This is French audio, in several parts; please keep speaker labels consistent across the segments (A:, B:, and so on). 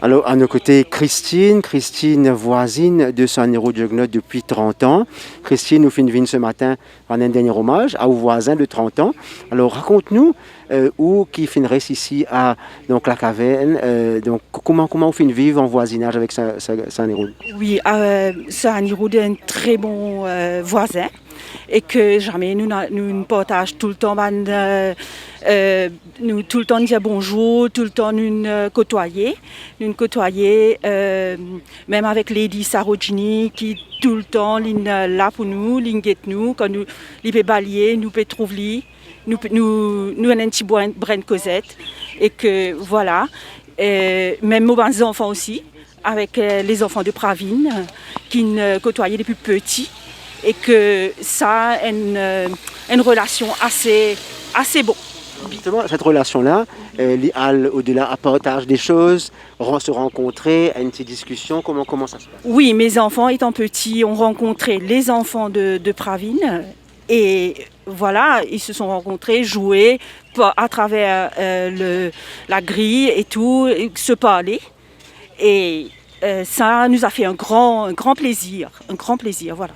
A: Alors, à nos côtés, Christine voisine de San Héros de Gnot depuis 30 ans. Christine nous fait une ce matin en un dernier hommage à vos voisins de 30 ans. Alors, raconte-nous où qui finirait ici à donc, la caverne. Donc, comment vous finissez vivre en voisinage avec San Héros?
B: Oui, Sahanirou est un très bon voisin et que jamais nous partageons tout le temps, nous tout le temps dire bonjour, tout le temps nous côtoyer, même avec Lady Sarojini qui tout le temps là pour nous, guette nous quand nous peut balayer, nous peut trouver nous un petit brin Cosette et que voilà, même nos enfants aussi avec les enfants de Pravine qui nous côtoyaient depuis petits et que ça a une relation assez bon.
A: Justement, cette relation-là, au-delà, à partage des choses, se rencontrer, à une petite discussion, comment ça se passe?
B: Oui, mes enfants étant petits ont rencontré les enfants de Pravine et voilà, ils se sont rencontrés, joué à travers la grille et tout, et se parler. Et ça nous a fait un grand plaisir, voilà.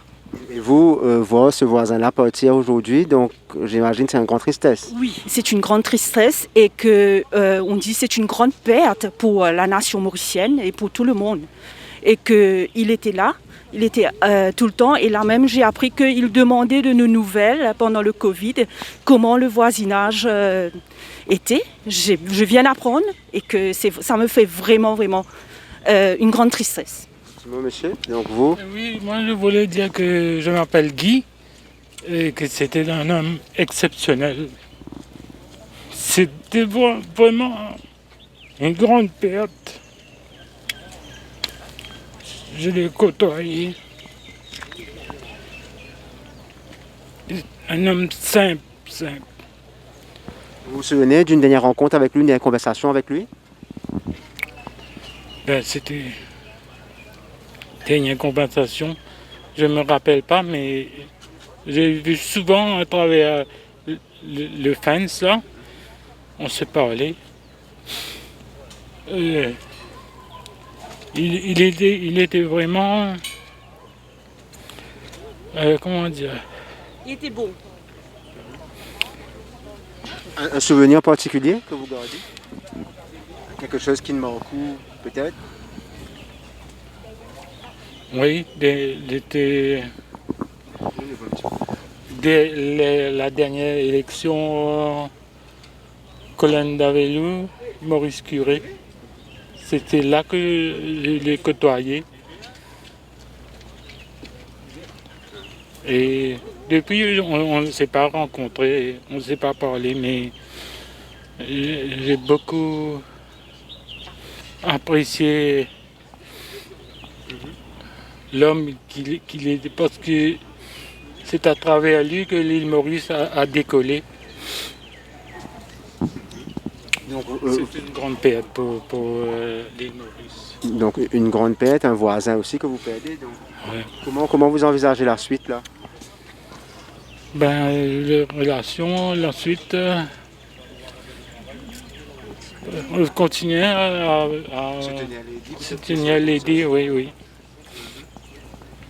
A: Et vous, voir ce voisin-là partir aujourd'hui, donc j'imagine que c'est une grande tristesse.
B: Oui, c'est une grande tristesse et que on dit c'est une grande perte pour la nation mauricienne et pour tout le monde. Et qu'il était là, il était tout le temps. Et là même, j'ai appris qu'il demandait de nos nouvelles pendant le Covid, comment le voisinage était. Je viens d'apprendre et que ça me fait vraiment une grande tristesse.
A: Monsieur, donc vous?
C: Oui, moi je voulais dire que je m'appelle Guy et que c'était un homme exceptionnel. C'était vraiment une grande perte. Je l'ai côtoyé. Un homme simple.
A: Vous vous souvenez d'une dernière rencontre avec lui, une dernière conversation avec lui?
C: C'était dernière conversation. Je ne me rappelle pas, mais j'ai vu souvent à travers le fence là. On se parlait. Il était vraiment... comment dire?
B: Il était beau.
A: Un souvenir particulier que vous gardez? Quelque chose qui ne marque peut-être?
C: Oui, dès la dernière élection, Colin Davelou, Maurice Curé, c'était là que je l'ai côtoyé. Et depuis, on ne s'est pas rencontrés, on ne s'est pas parlé, mais j'ai beaucoup apprécié l'homme qu'il était, parce que c'est à travers lui que l'île Maurice a décollé. C'est une grande perte pour l'île Maurice.
A: Donc une grande perte, un voisin aussi que vous perdez. Donc.
C: Ouais.
A: Comment vous envisagez la suite là?
C: Les relations, la suite, on continue à se tenir les dits, oui.